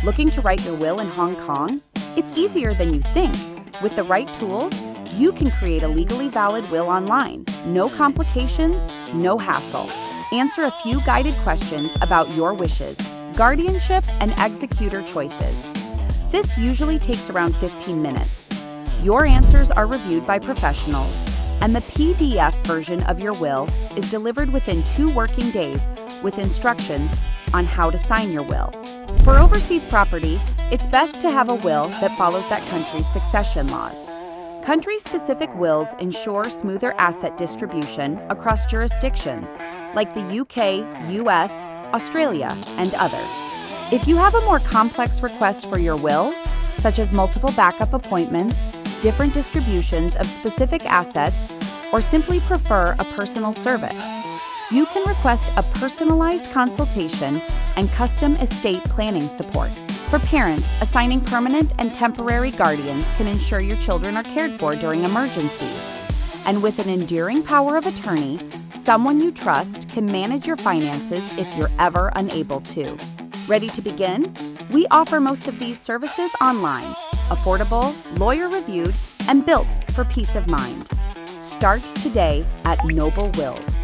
Looking to write your will in Hong Kong? It's easier than you think. With the right tools, you can create a legally valid will online. No complications, no hassle. Answer a few guided questions about your wishes, guardianship, and executor choices. This usually takes around 15 minutes. Your answers are reviewed by professionals, and the PDF version of your will is delivered within 2 working days with instructions on how to sign your will. For overseas property, it's best to have a will that follows that country's succession laws. Country-specific wills ensure smoother asset distribution across jurisdictions like the UK, US, Australia, and others. If you have a more complex request for your will, such as multiple backup appointments, different distributions of specific assets, or simply prefer a personal service, you can request a personalized consultation and custom estate planning support. For parents, assigning permanent and temporary guardians can ensure your children are cared for during emergencies. And with an enduring power of attorney, someone you trust can manage your finances if you're ever unable to. Ready to begin? We offer most of these services online, affordable, lawyer-reviewed, and built for peace of mind. Start today at NobleWills.